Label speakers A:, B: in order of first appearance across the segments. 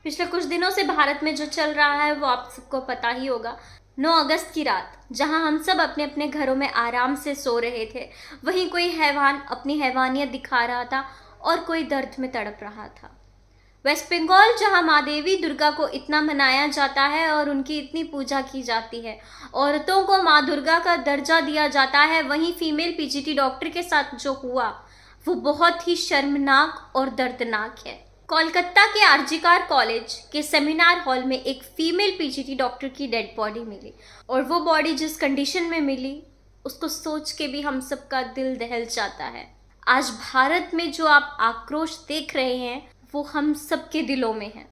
A: पिछले कुछ दिनों से भारत में जो चल रहा है वो आप सबको पता ही होगा। 9 अगस्त की रात जहां हम सब अपने अपने घरों में आराम से सो रहे थे, वहीं कोई हैवान अपनी हैवानियत दिखा रहा था और कोई दर्द में तड़प रहा था। वेस्ट बंगाल जहां माँ देवी दुर्गा को इतना मनाया जाता है और उनकी इतनी पूजा की जाती है, औरतों को माँ दुर्गा का दर्जा दिया जाता है, वहीं फीमेल पीजीटी डॉक्टर के साथ जो हुआ वो बहुत ही शर्मनाक और दर्दनाक है। कोलकाता के आरजीकर कॉलेज के सेमिनार हॉल में एक फीमेल पीजीटी डॉक्टर की डेड बॉडी मिली और वो बॉडी जिस कंडीशन में मिली उसको सोच के भी हम सबका दिल दहल जाता है। आज भारत में जो आप आक्रोश देख रहे हैं वो हम सबके दिलों में है।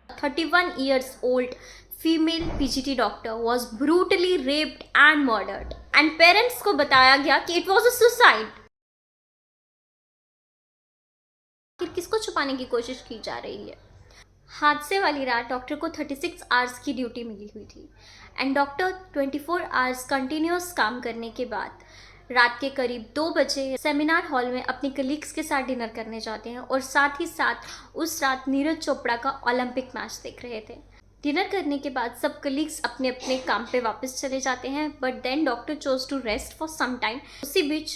A: A 31 years old female PGT doctor was brutally raped and murdered and parents को बताया गया कि it was a suicide। फिर किसको छुपाने की कोशिश की जा रही है? हादसे वाली रात डॉक्टर को 36 आवर्स की ड्यूटी मिली हुई थी एंड डॉक्टर 24 आवर्स कंटिन्यूस काम करने के बाद रात के करीब 2 बजे सेमिनार हॉल में अपनी कलीग्स के साथ डिनर करने जाते हैं और साथ ही साथ उस रात नीरज चोपड़ा का ओलंपिक मैच देख रहे थे। डिनर करने के बाद सब कलीग्स अपने अपने काम पे वापस चले जाते हैं, but then doctor chose to rest for some time. उसी बीच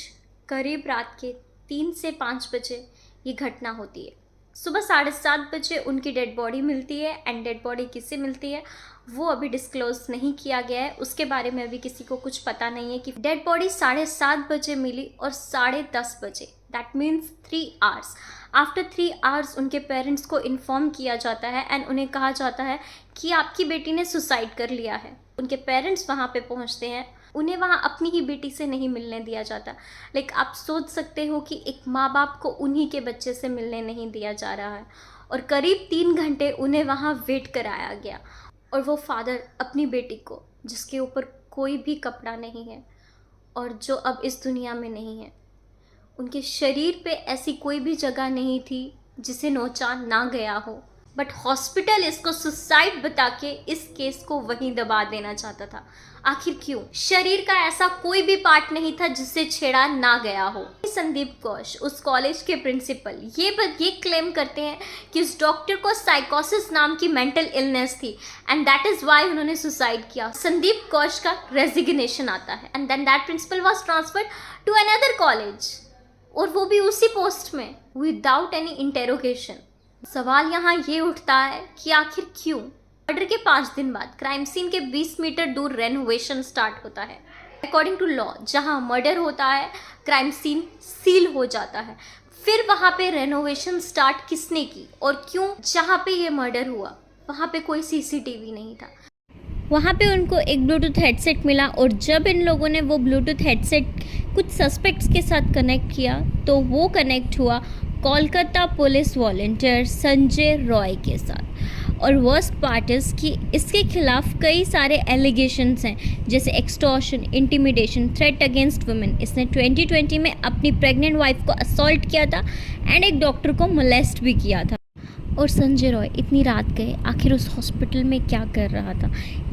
A: करीब रात के 3 से 5 बजे ये घटना होती है। सुबह 7:30 बजे उनकी डेड बॉडी मिलती है एंड डेड बॉडी किससे मिलती है वो अभी डिस्क्लोज नहीं किया गया है, उसके बारे में अभी किसी को कुछ पता नहीं है कि डेड बॉडी 7:30 बजे मिली और 10:30 बजे, that means 3 hours after 3 hours उनके पेरेंट्स को इन्फॉर्म किया जाता है एंड उन्हें कहा जाता है कि आपकी बेटी ने सुसाइड कर लिया है। उनके पेरेंट्स वहाँ पे पहुँचते हैं, उन्हें वहाँ अपनी ही बेटी से नहीं मिलने दिया जाता। लाइक आप सोच सकते हो कि एक माँ बाप को उन्हीं के बच्चे से मिलने नहीं दिया जा रहा है और करीब 3 घंटे उन्हें वहाँ वेट कराया गया और वो फादर अपनी बेटी को जिसके ऊपर कोई भी कपड़ा नहीं है और जो अब इस दुनिया में नहीं है, उनके शरीर पे ऐसी कोई भी जगह नहीं थी जिसे नोचा ना गया हो, बट हॉस्पिटल इसको सुसाइड बता के इस केस को वहीं दबा देना चाहता था। आखिर क्यों? शरीर का ऐसा कोई भी पार्ट नहीं था जिससे छेड़ा ना गया हो। संदीप घोष उस कॉलेज के प्रिंसिपल ये क्लेम करते हैं कि उस डॉक्टर को साइकोसिस नाम की मेंटल इलनेस थी एंड दैट इज वाई उन्होंने सुसाइड किया। संदीप घोष का रेजिग्नेशन आता है and then that principal was transferred to another college और वो भी उसी पोस्ट में विदाउट एनी इंटेरोगेशन। सवाल यहाँ ये उठता है कि आखिर क्यों? मर्डर के 5 दिन बाद क्राइम सीन के 20 मीटर दूर रेनोवेशन स्टार्ट होता है। अकॉर्डिंग टू लॉ जहाँ मर्डर होता है क्राइम सीन सील हो जाता है। फिर वहाँ पे रेनोवेशन स्टार्ट किसने की और क्यों? जहाँ पे ये मर्डर हुआ वहाँ पे कोई सीसीटीवी नहीं था। वहाँ पे उनको एक ब्लूटूथ हेडसेट मिला और जब इन लोगों ने वो ब्लूटूथ हेडसेट कुछ सस्पेक्ट्स के साथ कनेक्ट किया तो वो कनेक्ट हुआ कोलकाता पुलिस वॉलंटियर संजय रॉय के साथ। और वर्स्ट पार्ट इज़ कि इसके खिलाफ कई सारे एलिगेशंस हैं जैसे extortion, intimidation, threat against women. इसने 2020 में अपनी प्रेग्नेंट वाइफ को असॉल्ट किया था एंड एक डॉक्टर को मोलेस्ट भी किया था। और संजय रॉय इतनी रात गए आखिर उस हॉस्पिटल में क्या कर रहा था?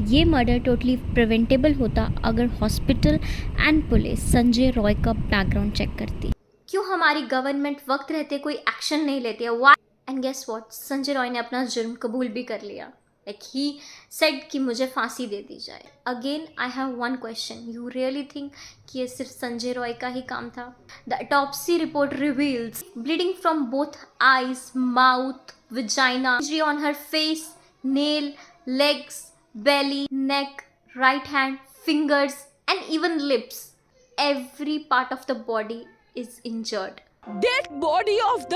A: ये मर्डर टोटली प्रिवेंटेबल होता अगर hospital and police Sanjay Roy का बैकग्राउंड चेक करती। क्यों हमारी गवर्नमेंट वक्त रहते कोई एक्शन नहीं लेती है? Why? And guess what, Sanjay Roy ने अपना जुर्म कबूल भी कर लिया। लाइक ही सेड कि मुझे फांसी दे दी जाए। Again I have one question, you really think कि ये सिर्फ संजय रॉय का ही काम था? The autopsy report reveals bleeding from both eyes, mouth, vagina, injury on her face, nail, legs, belly, neck, right hand, fingers and even lips. Every part of the body is injured.
B: Dead body of the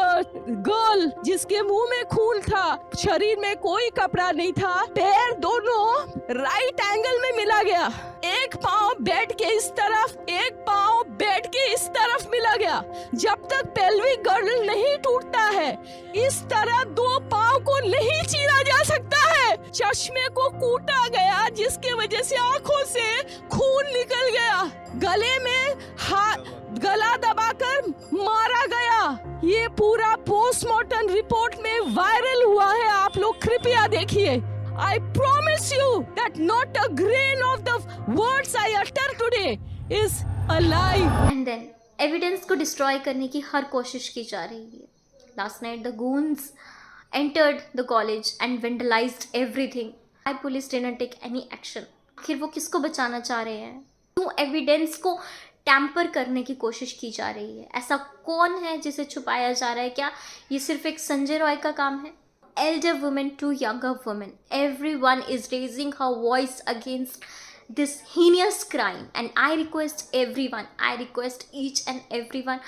B: girl जिसके मुंह में खून था, शरीर में कोई कपड़ा नहीं था, पैर दोनों राइट एंगल में मिला गया, एक पाँव बेड के इस तरफ, एक पाँव बेड के इस तरफ मिला गया। जब तक पेल्विक गर्डल नहीं टूटता है इस तरह 2 पाँव को नहीं चीरा जा सकता है। चश्मे को कूटा गया जिसके वजह से आंखों से खून निकल गया, गले में गला दबाकर मारा गया। ये पूरा पोस्टमार्टम रिपोर्ट में वायरल हुआ है, आप लोग कृपया देखिए। I promise you that not a grain of the words I utter today is a lie.
A: And then evidence को डिस्ट्रॉय करने की हर कोशिश की जा रही है। Last night the goons entered the college and vandalized everything. Why police didn't take any action? आखिर वो किसको बचाना चाह रहे हैं? क्यों एविडेंस को टैम्पर करने की कोशिश की जा रही है? ऐसा कौन है जिसे छुपाया जा रहा है? क्या ये सिर्फ एक संजय रॉय का काम है? Elder women to younger women, everyone is raising her voice against this heinous crime, and I request each and everyone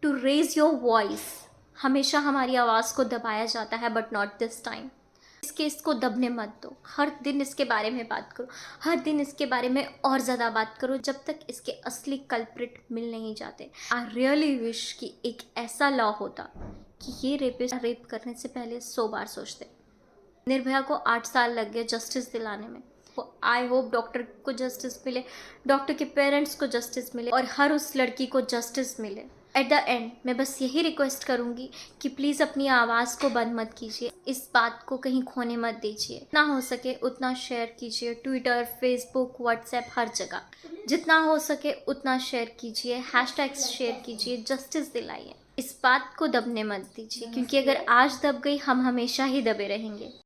A: to raise your voice. हमेशा हमारी आवाज़ को दबाया जाता है, बट नॉट दिस टाइम। इस केस को दबने मत दो। हर दिन इसके बारे में बात करो, हर दिन इसके बारे में और ज़्यादा बात करो, जब तक इसके असली कल्प्रिट मिल नहीं जाते। आई रियली विश कि एक ऐसा लॉ होता कि ये रेपिस्ट रेप करने से पहले 100 बार सोचते। निर्भया को 8 साल लग गए जस्टिस दिलाने में। आई होप डॉक्टर को जस्टिस मिले, डॉक्टर के पेरेंट्स को जस्टिस मिले और हर उस लड़की को जस्टिस मिले। एट द एंड मैं बस यही रिक्वेस्ट करूँगी कि प्लीज़ अपनी आवाज़ को बंद मत कीजिए, इस बात को कहीं खोने मत दीजिए। जितना हो सके उतना शेयर कीजिए, ट्विटर, फेसबुक, व्हाट्सएप, हर जगह जितना हो सके उतना शेयर कीजिए, हैशटैग्स शेयर कीजिए, जस्टिस दिलाइए। इस बात को दबने मत दीजिए, क्योंकि अगर आज दब गई हम हमेशा ही दबे रहेंगे।